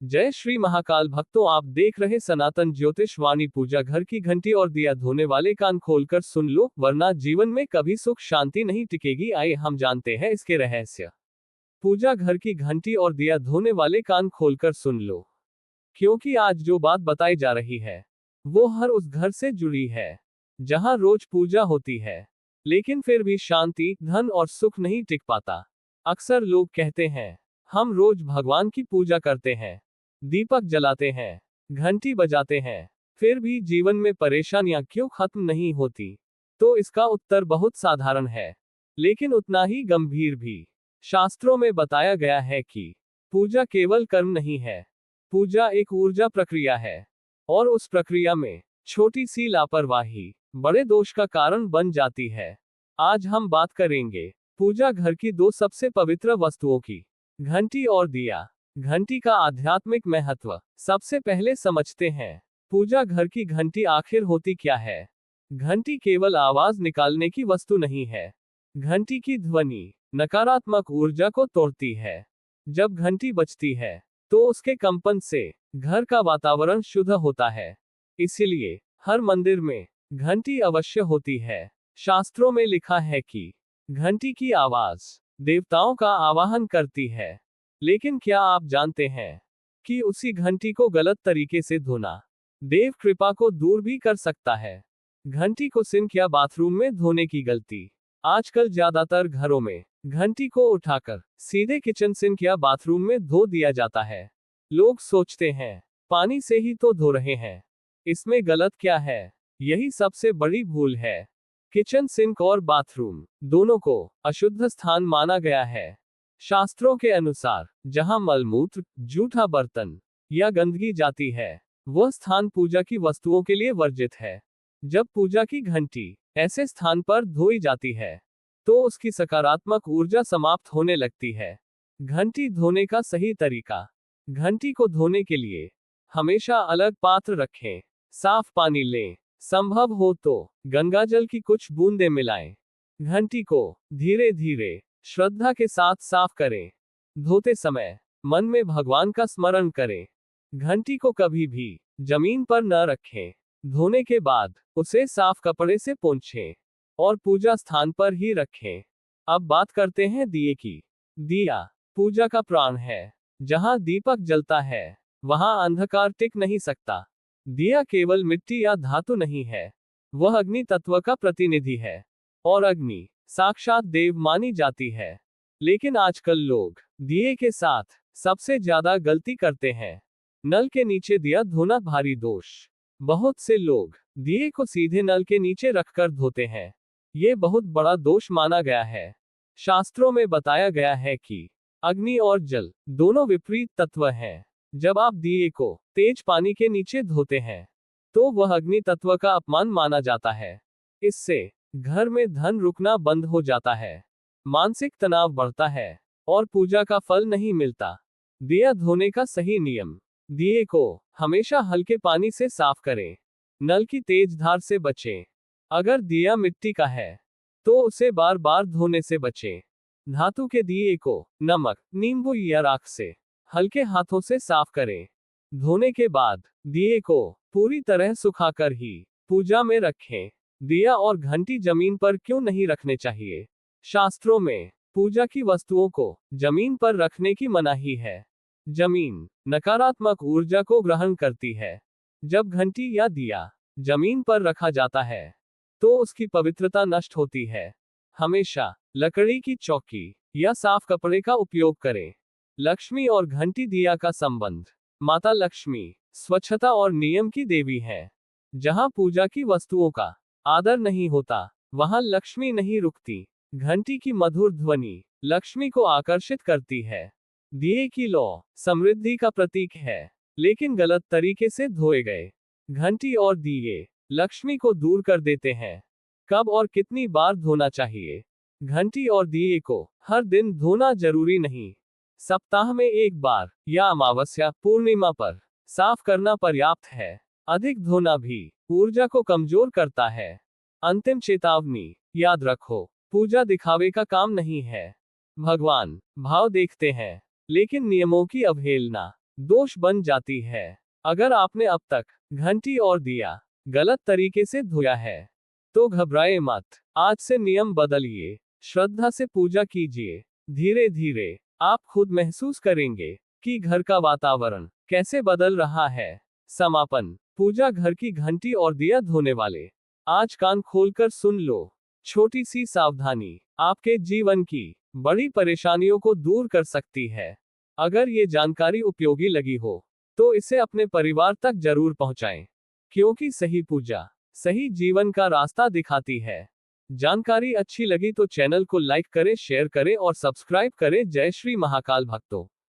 जय श्री महाकाल भक्तों, आप देख रहे सनातन ज्योतिष वाणी। पूजा घर की घंटी और दिया धोने वाले कान खोलकर सुन लो, वरना जीवन में कभी सुख शांति नहीं टिकेगी। आइए हम जानते हैं इसके रहस्य। पूजा घर की घंटी और दिया धोने वाले कान खोलकर सुन लो, क्योंकि आज जो बात बताई जा रही है वो हर उस घर से जुड़ी है जहां रोज पूजा होती है, लेकिन फिर भी शांति, धन और सुख नहीं टिक पाता। अक्सर लोग कहते हैं, हम रोज भगवान की पूजा करते हैं, दीपक जलाते हैं, घंटी बजाते हैं, फिर भी जीवन में परेशानियां क्यों खत्म नहीं होती? तो इसका उत्तर बहुत साधारण है, लेकिन उतना ही गंभीर भी। शास्त्रों में बताया गया है कि पूजा केवल कर्म नहीं है, पूजा एक ऊर्जा प्रक्रिया है, और उस प्रक्रिया में छोटी सी लापरवाही बड़े दोष का कारण बन जाती है। आज हम बात करेंगे पूजा घर की दो सबसे पवित्र वस्तुओं की, घंटी और दिया। घंटी का आध्यात्मिक महत्व सबसे पहले समझते हैं। पूजा घर की घंटी आखिर होती क्या है? घंटी केवल आवाज निकालने की वस्तु नहीं है। घंटी की ध्वनि नकारात्मक ऊर्जा को तोड़ती है। जब घंटी बजती है तो उसके कंपन से घर का वातावरण शुद्ध होता है। इसीलिए हर मंदिर में घंटी अवश्य होती है। शास्त्रों में लिखा है कि घंटी की आवाज देवताओं का आवाहन करती है। लेकिन क्या आप जानते हैं कि उसी घंटी को गलत तरीके से धोना देव कृपा को दूर भी कर सकता है? घंटी को सिंक या बाथरूम में धोने की गलती। आजकल ज्यादातर घरों में घंटी को उठाकर सीधे किचन सिंक या बाथरूम में धो दिया जाता है। लोग सोचते हैं पानी से ही तो धो रहे हैं, इसमें गलत क्या है? यही सबसे बड़ी भूल है। किचन सिंक और बाथरूम दोनों को अशुद्ध स्थान माना गया है। शास्त्रों के अनुसार जहां मलमूत्र, जूठा बर्तन या गंदगी जाती है, वह स्थान पूजा की वस्तुओं के लिए वर्जित है। जब पूजा की घंटी ऐसे स्थान पर धोई जाती है तो उसकी सकारात्मक ऊर्जा समाप्त होने लगती है। घंटी धोने का सही तरीका। घंटी को धोने के लिए हमेशा अलग पात्र रखें। साफ पानी लें, संभव हो तो गंगाजल की कुछ बूंदें मिलाएं। घंटी को धीरे धीरे श्रद्धा के साथ साफ करें। धोते समय मन में भगवान का स्मरण करें। घंटी को कभी भी जमीन पर न रखें। धोने के बाद उसे साफ कपड़े से पोंछें और पूजा स्थान पर ही रखें। अब बात करते हैं दिए की। दिया पूजा का प्राण है। जहां दीपक जलता है वहां अंधकार टिक नहीं सकता। दिया केवल मिट्टी या धातु नहीं है, वह अग्नि तत्व का प्रतिनिधि है, और अग्नि साक्षात देव मानी जाती है। लेकिन आजकल लोग दिए के साथ सबसे ज्यादा गलती करते हैं। नल के नीचे दिया धोना भारी दोष। बहुत से लोग दिए को सीधे नल के नीचे रखकर धोते हैं। ये बहुत बड़ा दोष माना गया है। शास्त्रों में बताया गया है कि अग्नि और जल दोनों विपरीत तत्व हैं। जब आप दिए को तेज पानी के नीचे धोते हैं तो वह अग्नि तत्व का अपमान माना जाता है। इससे घर में धन रुकना बंद हो जाता है, मानसिक तनाव बढ़ता है और पूजा का फल नहीं मिलता। दिया धोने का सही नियम। दिए को हमेशा हल्के पानी से साफ करें। नल की तेज धार से बचें। अगर दिया मिट्टी का है तो उसे बार बार धोने से बचें। धातु के दिए को नमक, नींबू या राख से हल्के हाथों से साफ करें। धोने के बाद दिए को पूरी तरह सुखाकर ही पूजा में रखें। दिया और घंटी जमीन पर क्यों नहीं रखने चाहिए? शास्त्रों में पूजा की वस्तुओं को जमीन पर रखने की मनाही है। जमीन नकारात्मक ऊर्जा को ग्रहण करती है। जब घंटी या दिया जमीन पर रखा जाता है तो उसकी पवित्रता नष्ट होती है। हमेशा लकड़ी की चौकी या साफ कपड़े का उपयोग करें। लक्ष्मी और घंटी दिया का संबंध। माता लक्ष्मी स्वच्छता और नियम की देवी है। जहां पूजा की वस्तुओं का आदर नहीं होता वहां लक्ष्मी नहीं रुकती। घंटी की मधुर ध्वनि लक्ष्मी को आकर्षित करती है। दिए की लौ समृद्धि का प्रतीक है, लेकिन गलत तरीके से धोए गए घंटी और दिए लक्ष्मी को दूर कर देते हैं। कब और कितनी बार धोना चाहिए? घंटी और दिए को हर दिन धोना जरूरी नहीं, सप्ताह में एक बार या अमावस्या, पूर्णिमा पर साफ करना पर्याप्त है। अधिक धोना भी ऊर्जा को कमजोर करता है। अंतिम चेतावनी याद रखो, पूजा दिखावे का काम नहीं है। भगवान भाव देखते हैं, लेकिन नियमों की अवहेलना दोष बन जाती है। अगर आपने अब तक घंटी और दिया गलत तरीके से धोया है, तो घबराए मत। आज से नियम बदलिए, श्रद्धा से पूजा कीजिए। धीरे धीरे आप खुद महसूस करेंगे कि घर का वातावरण कैसे बदल रहा है। समापन। पूजा घर की घंटी और दिया धोने वाले, आज कान खोलकर सुन लो। छोटी सी सावधानी आपके जीवन की बड़ी परेशानियों को दूर कर सकती है। अगर ये जानकारी उपयोगी लगी हो, तो इसे अपने परिवार तक जरूर पहुंचाएं, क्योंकि सही पूजा सही जीवन का रास्ता दिखाती है। जानकारी अच्छी लगी तो चैनल को लाइक करें, शेयर करें और सब्सक्राइब करें। जय श्री महाकाल भक्तों।